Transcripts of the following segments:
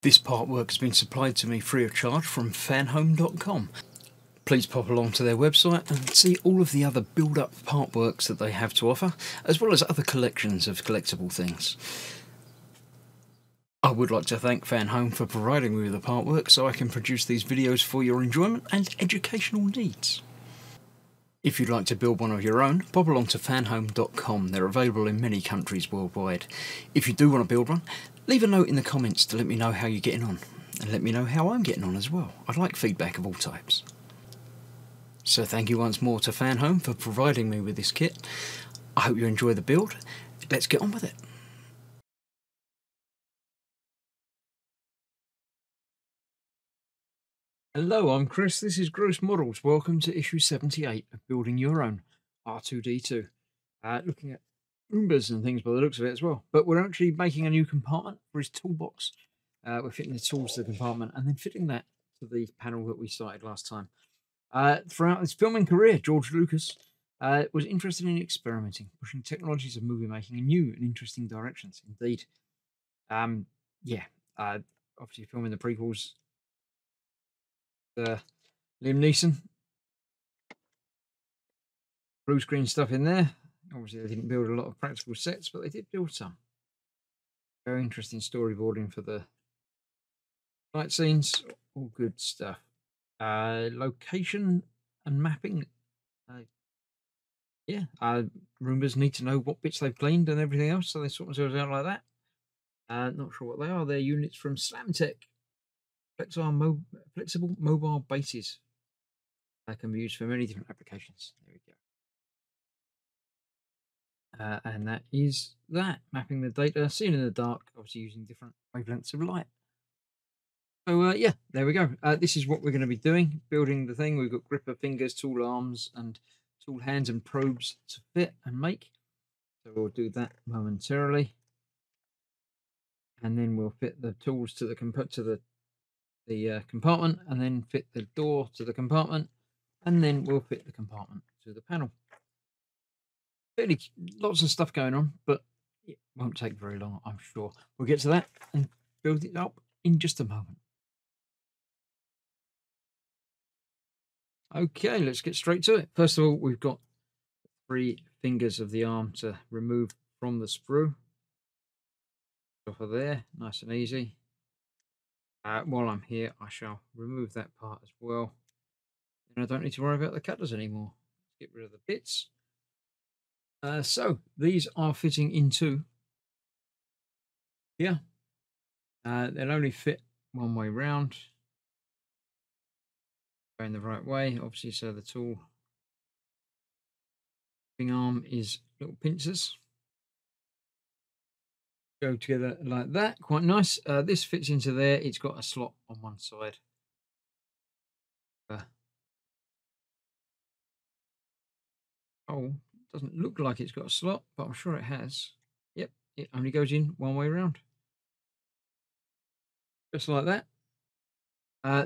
This part work has been supplied to me free of charge from Fanhome.com. Please pop along to their website and see all of the other build-up part works that they have to offer, as well as other collections of collectible things. I would like to thank Fanhome for providing me with the part work so I can produce these videos for your enjoyment and educational needs. If you'd like to build one of your own, pop along to fanhome.com. They're available in many countries worldwide. If you do want to build one, leave a note in the comments to let me know how you're getting on, and let me know how I'm getting on as well. I'd like feedback of all types. So thank you once more to Fanhome for providing me with this kit. I hope you enjoy the build. Let's get on with it. Hello, I'm Chris. This is Gross Models. Welcome to issue 78 of Building Your Own R2-D2. Looking at Roombas and things by the looks of it as well. But we're actually making a new compartment for his toolbox. We're fitting the tools to the compartment and then fitting that to the panel that we started last time. Throughout his filming career, George Lucas was interested in experimenting, pushing technologies of movie making in new and interesting directions. Indeed. Obviously filming the prequels. Liam Neeson. Blue screen stuff in there. Obviously they didn't build a lot of practical sets, but they did build some. Very interesting storyboarding for the fight scenes. All good stuff. Location and mapping. Roombas need to know what bits they've cleaned and everything else, so they sort themselves out like that. Not sure what they are. They're units from Slamtech. Flexible mobile bases. That can be used for many different applications. There we go. And that is that. Mapping the data, seen in the dark, obviously using different wavelengths of light. So yeah, there we go. This is what we're going to be doing, building the thing. We've got gripper fingers, tool arms, and tool hands and probes to fit and make. So we'll do that momentarily, and then we'll fit the tools to the compartment, and then fit the door to the compartment, and then we'll fit the compartment to the panel. Fairly lots of stuff going on, but it won't take very long, I'm sure. We'll get to that and build it up in just a moment. Okay, let's get straight to it. First of all, we've got 3 fingers of the arm to remove from the sprue. Off of there, nice and easy. While I'm here, I shall remove that part as well. And I don't need to worry about the cutters anymore. Let's get rid of the bits. So these are fitting into here. They'll only fit one way round. Going the right way, obviously, so the tool arm is little pincers. Go together like that, quite nice. This fits into there. It's got a slot on one side. Doesn't look like it's got a slot, but I'm sure it has. Yep, it only goes in one way around. Just like that.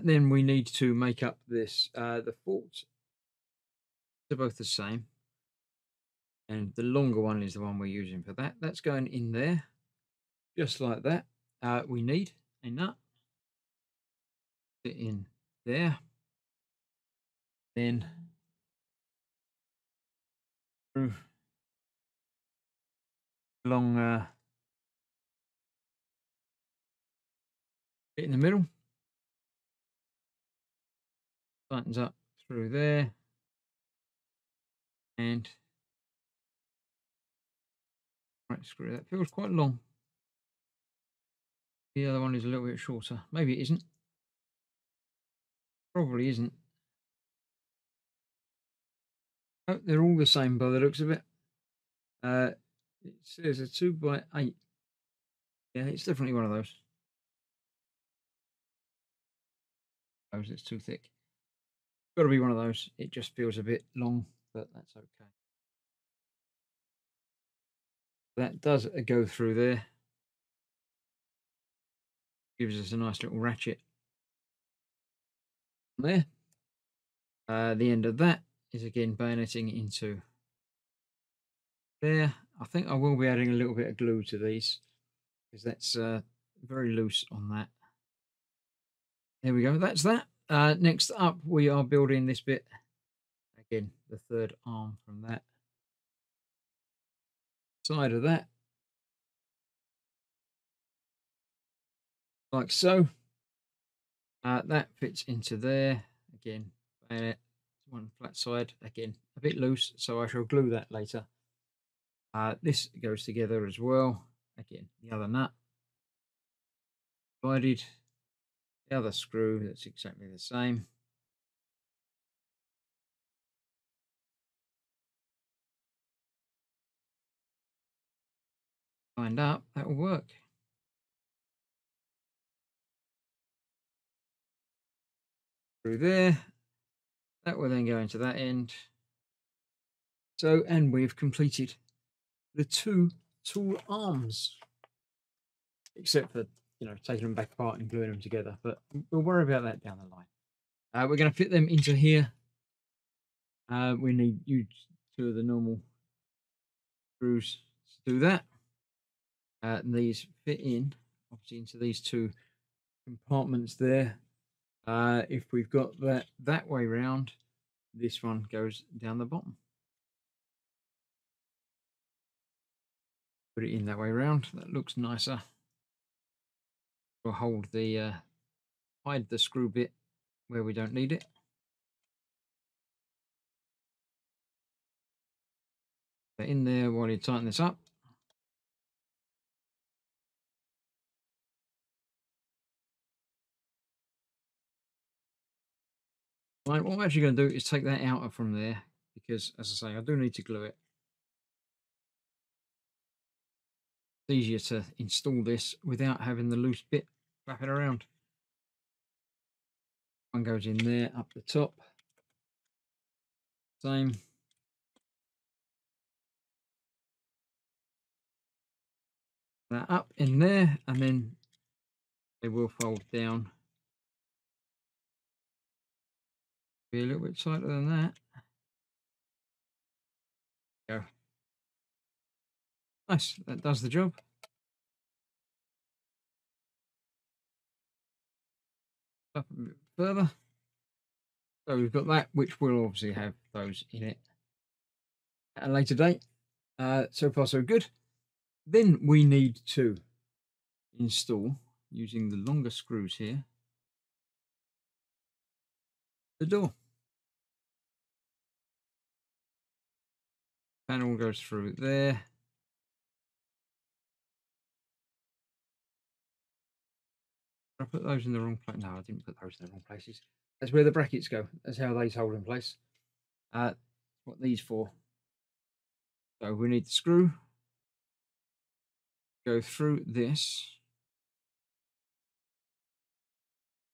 Then we need to make up this. The forks are both the same. And the longer one is the one we're using for that. That's going in there. Just like that. We need a nut. Fit in there. Then through along bit in the middle. Tightens up through there. And right screw, that feels quite long. The other one is a little bit shorter. Maybe it isn't. Probably isn't. Oh, they're all the same by the looks of it. It says a 2x8. Yeah, it's definitely one of those. It's too thick. Got to be one of those. It just feels a bit long, but that's okay. That does go through there. Gives us a nice little ratchet there. The end of that is again bayoneting into there. I think I will be adding a little bit of glue to these because that's very loose on that. There we go. That's that. Next up, we are building this bit. Again, the third arm from that side of that, like so. That fits into there. Again, bayonet, one flat side. Again, a bit loose, so I shall glue that later. This goes together as well. Again, the other nut divided. The other screw, that's exactly the same. Lined up, that will work. Through there. That will then go into that end. So, and we've completed the two tool arms. Except for, taking them back apart and gluing them together. But we'll worry about that down the line. We're going to fit them into here. We need two of the normal screws to do that. And these fit in, obviously, into these two compartments there. If we've got that way round, this one goes down the bottom. Put it in that way round. That looks nicer. We'll hold the hide the screw bit where we don't need it. Put it in there while you tighten this up. Right, what I'm actually going to do is take that out from there because, as I say, I do need to glue it. It's easier to install this without having the loose bit flapping around. One goes in there up the top. Same. That up in there, and then they will fold down. Be a little bit tighter than that. Go. Nice, that does the job. Up a bit further. So we've got that, which will obviously have those in it at a later date. So far, so good. Then we need to install, using the longer screws here, the door. Panel goes through there. I put those in the wrong place. No, I didn't put those in the wrong places. That's where the brackets go. That's how they hold in place. What these for? So we need the screw. Go through this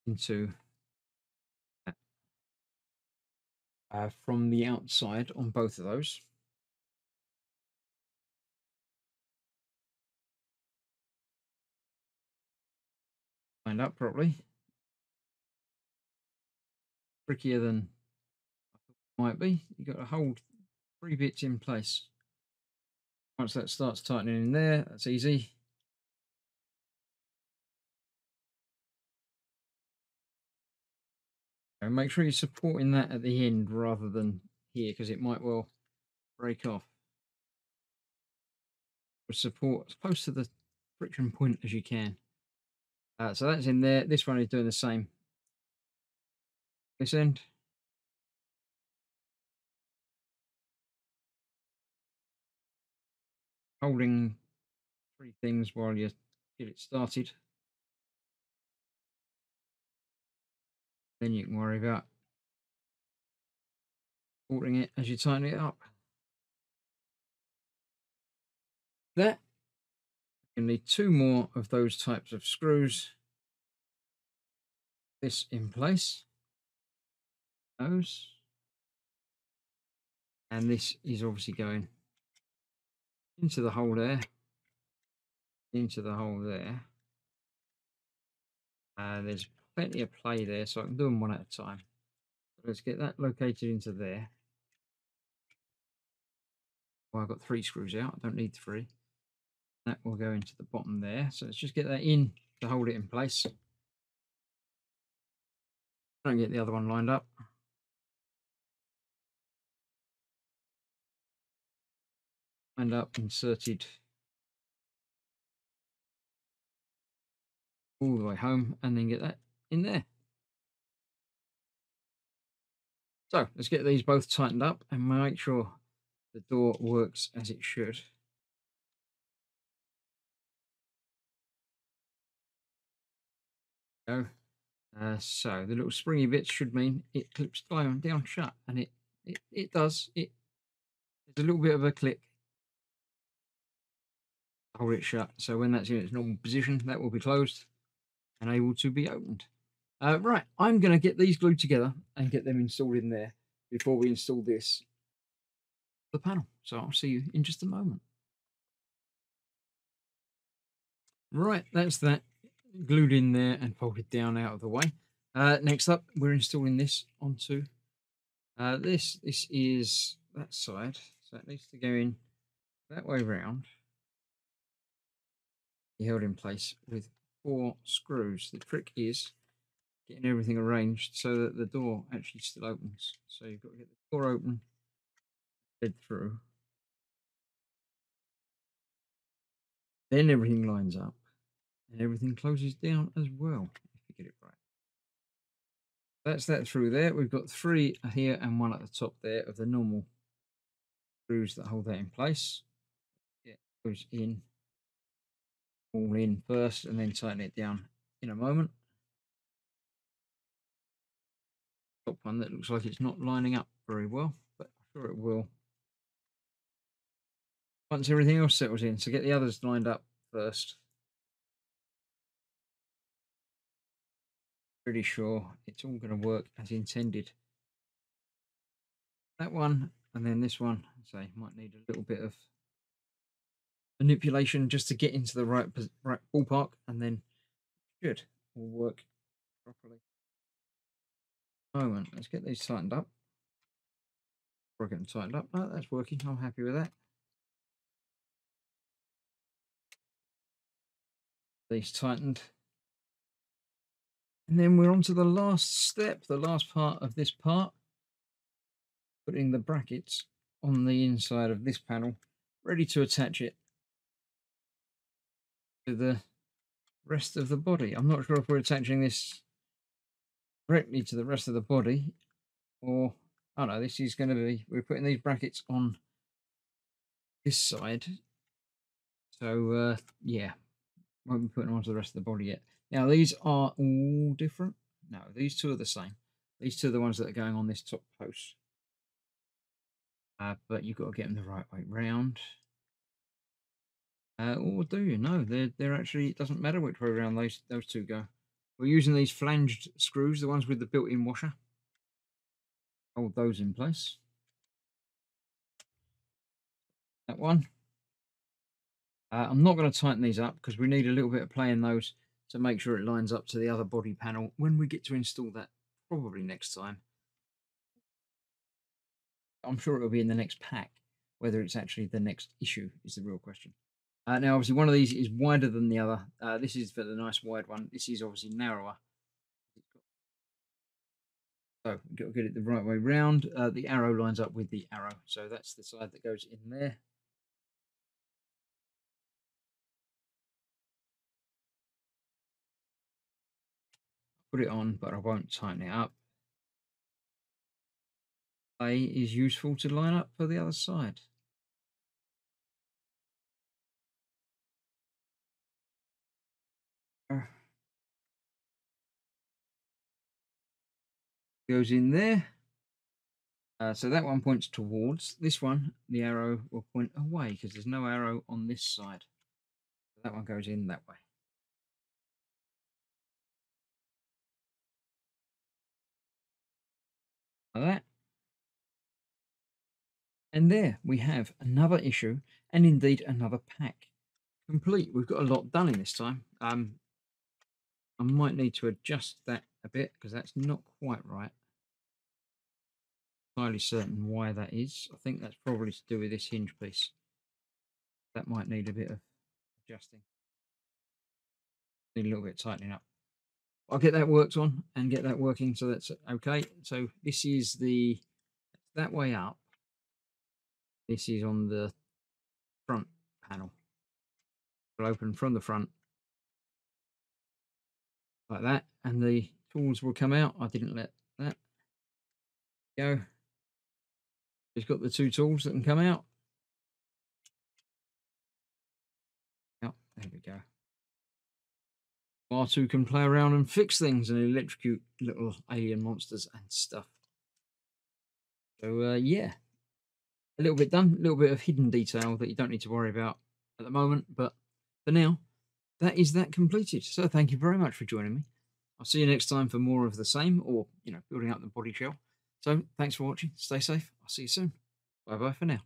into from the outside on both of those. Lined up properly. Trickier than I thought it might be. You've got to hold 3 bits in place. Once that starts tightening in there, that's easy. And make sure you're supporting that at the end rather than here, because it might well break off. Support as close to the friction point as you can. So that's in there. This one is doing the same. This end. Holding 3 things while you get it started. Then you can worry about supporting it as you tighten it up. That you need 2 more of those types of screws. This in place. Those. And this is obviously going into the hole there. Into the hole there. There's plenty of play there, so I can do them one at a time. Let's get that located into there. Well, I've got 3 screws out. I don't need 3. That will go into the bottom there. So let's just get that in to hold it in place. Don't get the other one lined up. Lined up, inserted all the way home, and then get that in there. So let's get these both tightened up and make sure the door works as it should. Go. So the little springy bits should mean it clips down shut, and it does. There's a little bit of a click to hold it shut. So when that's in its normal position, that will be closed and able to be opened. Right, I'm going to get these glued together and get them installed in there before we install the panel. So I'll see you in just a moment. Right, that's that glued in there and folded down out of the way. Next up, we're installing this onto this. This is that side, so it needs to go in that way round. Be held in place with 4 screws. The trick is getting everything arranged so that the door actually still opens. So you've got to get the door open, head through. Then everything lines up and everything closes down as well, if you get it right. That's that through there. We've got 3 here and 1 at the top there of the normal screws that hold that in place. It goes in, all in first, and then tighten it down in a moment. Top one that looks like it's not lining up very well, but I'm sure it will once everything else settles in. So get the others lined up first. Pretty sure it's all going to work as intended. That one and then this one, say, might need a little bit of manipulation just to get into the right ballpark, and then should all work properly. Moment, let's get these tightened up. Before I get them tightened up, no, that's working. I'm happy with that. These tightened, and then we're on to the last step, the last part of this part, putting the brackets on the inside of this panel, ready to attach it to the rest of the body. I'm not sure if we're attaching this directly to the rest of the body, or oh no, this is going to be, we're putting these brackets on this side. So yeah, won't be putting them onto the rest of the body yet. Now these are all different. No, these 2 are the same. These 2 are the ones that are going on this top post. But you've got to get them the right way round. Or do you? No, they're actually, it doesn't matter which way around those 2 go. We're using these flanged screws, the ones with the built-in washer. Hold those in place. That one. I'm not going to tighten these up because we need a little bit of play in those to make sure it lines up to the other body panel when we get to install that, probably next time. I'm sure it'll be in the next pack. Whether it's actually the next issue is the real question. Now, obviously, one of these is wider than the other. This is for the nice wide one. This is obviously narrower. So we've got to get it the right way round. The arrow lines up with the arrow. So that's the side that goes in there. Put it on, but I won't tighten it up. A is useful to line up for the other side. Goes in there. So that one points towards. This one, the arrow will point away because there's no arrow on this side. So that one goes in that way. Like that. And there we have another issue and indeed another pack complete. We've got a lot done in this time. I might need to adjust that a bit because that's not quite right. Entirely certain why that is. I think that's probably to do with this hinge piece. That might need a bit of adjusting. Need a little bit of tightening up. I'll get that worked on and get that working, so that's okay. So this is that way up. This is on the front panel. It'll open from the front like that, and the tools will come out. I didn't let that go. It's got the two tools that can come out. Oh, there we go. R2 can play around and fix things and electrocute little alien monsters and stuff. So yeah, a little bit done, a little bit of hidden detail that you don't need to worry about at the moment. But for now, that is that completed. So thank you very much for joining me. I'll see you next time for more of the same, or building up the body shell. So thanks for watching. Stay safe. I'll see you soon. Bye bye for now.